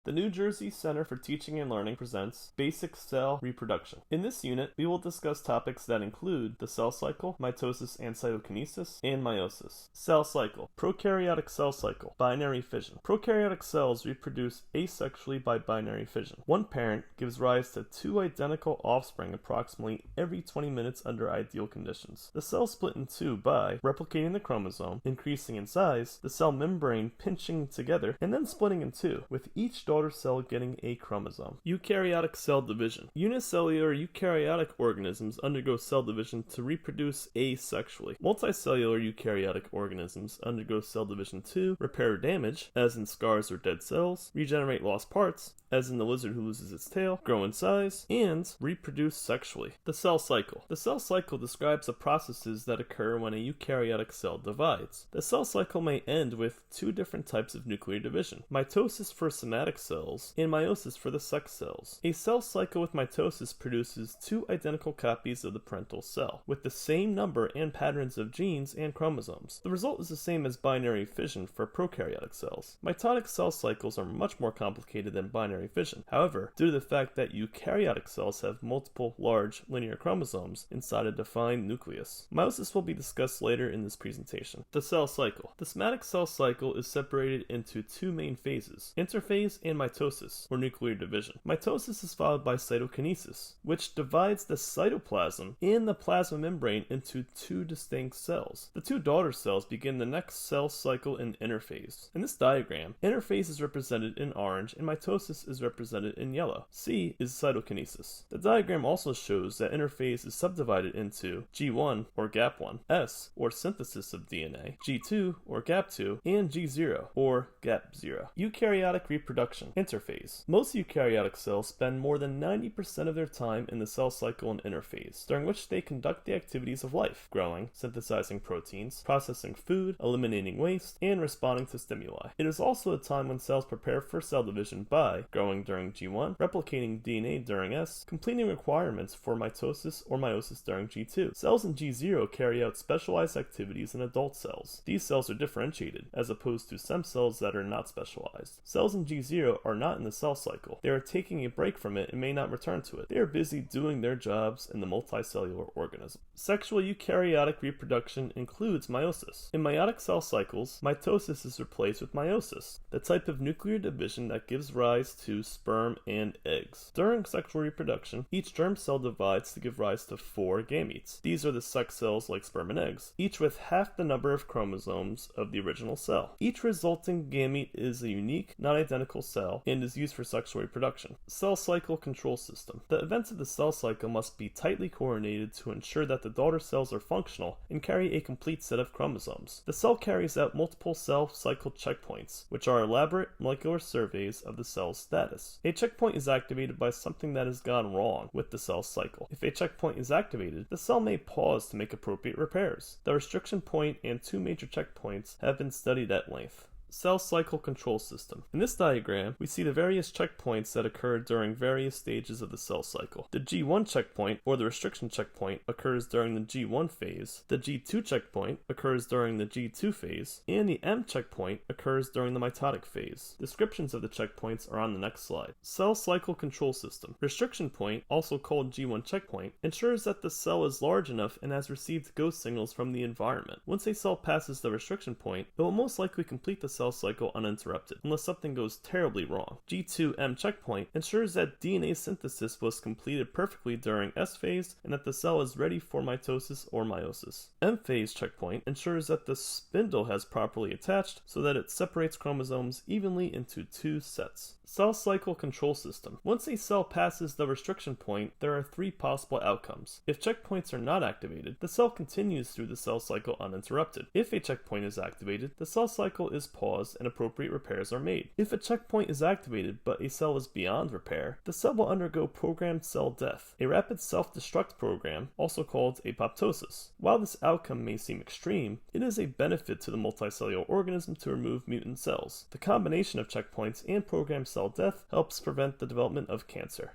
The New Jersey Center for Teaching and Learning presents Basic Cell Reproduction. In this unit, we will discuss topics that include the cell cycle, mitosis and cytokinesis, and meiosis. Cell cycle, prokaryotic cell cycle, binary fission. Prokaryotic cells reproduce asexually by binary fission. One parent gives rise to two identical offspring approximately every 20 minutes under ideal conditions. The cells split in two by replicating the chromosome, increasing in size, the cell membrane pinching together, and then splitting in two, with each daughter cell getting a chromosome. Eukaryotic cell division. Unicellular eukaryotic organisms undergo cell division to reproduce asexually. Multicellular eukaryotic organisms undergo cell division to repair damage, as in scars or dead cells, regenerate lost parts, as in the lizard who loses its tail, grow in size, and reproduce sexually. The cell cycle. The cell cycle describes the processes that occur when a eukaryotic cell divides. The cell cycle may end with two different types of nuclear division: mitosis for somatic cells and meiosis for the sex cells. A cell cycle with mitosis produces two identical copies of the parental cell, with the same number and patterns of genes and chromosomes. The result is the same as binary fission for prokaryotic cells. Mitotic cell cycles are much more complicated than binary fission. However, due to the fact that eukaryotic cells have multiple large linear chromosomes inside a defined nucleus. Meiosis will be discussed later in this presentation. The cell cycle. The somatic cell cycle is separated into two main phases: interphase and mitosis, or nuclear division. Mitosis is followed by cytokinesis, which divides the cytoplasm and the plasma membrane into two distinct cells. The two daughter cells begin the next cell cycle in interphase. In this diagram, interphase is represented in orange and mitosis is represented in yellow. C is cytokinesis. The diagram also shows that interphase is subdivided into G1 or gap1, S or synthesis of DNA, G2 or gap2, and G0 or gap0. Eukaryotic reproduction. Interphase. Most eukaryotic cells spend more than 90% of their time in the cell cycle and interphase, during which they conduct the activities of life: growing, synthesizing proteins, processing food, eliminating waste, and responding to stimuli. It is also a time when cells prepare for cell division by growing during G1, replicating DNA during S, completing requirements for mitosis or meiosis during G2. Cells in G0 carry out specialized activities in adult cells. These cells are differentiated, as opposed to stem cells that are not specialized. Cells in G0 are not in the cell cycle. They are taking a break from it and may not return to it. They are busy doing their jobs in the multicellular organism. Sexual eukaryotic reproduction includes meiosis. In meiotic cell cycles, mitosis is replaced with meiosis, the type of nuclear division that gives rise to sperm and eggs. During sexual reproduction, each germ cell divides to give rise to 4 gametes. These are the sex cells like sperm and eggs, each with half the number of chromosomes of the original cell. Each resulting gamete is a unique, non-identical cell and is used for sexual reproduction. Cell cycle control system. The events of the cell cycle must be tightly coordinated to ensure that the daughter cells are functional and carry a complete set of chromosomes. The cell carries out multiple cell cycle checkpoints, which are elaborate molecular surveys of the cell's status. A checkpoint is activated by something that has gone wrong with the cell cycle. If a checkpoint is activated, the cell may pause to make appropriate repairs. The restriction point and 2 major checkpoints have been studied at length. Cell cycle control system. In this diagram, we see the various checkpoints that occur during various stages of the cell cycle. The G1 checkpoint, or the restriction checkpoint, occurs during the G1 phase, the G2 checkpoint occurs during the G2 phase, and the M checkpoint occurs during the mitotic phase. Descriptions of the checkpoints are on the next slide. Cell cycle control system. Restriction point, also called G1 checkpoint, ensures that the cell is large enough and has received ghost signals from the environment. Once a cell passes the restriction point, it will most likely complete the cell cycle uninterrupted, unless something goes terribly wrong. G2M checkpoint ensures that DNA synthesis was completed perfectly during S phase and that the cell is ready for mitosis or meiosis. M phase checkpoint ensures that the spindle has properly attached so that it separates chromosomes evenly into 2 sets. Cell cycle control system. Once a cell passes the restriction point, there are 3 possible outcomes. If checkpoints are not activated, the cell continues through the cell cycle uninterrupted. If a checkpoint is activated, the cell cycle is paused and appropriate repairs are made. If a checkpoint is activated but a cell is beyond repair, the cell will undergo programmed cell death, a rapid self-destruct program, also called apoptosis. While this outcome may seem extreme, it is a benefit to the multicellular organism to remove mutant cells. The combination of checkpoints and programmed cell death helps prevent the development of cancer.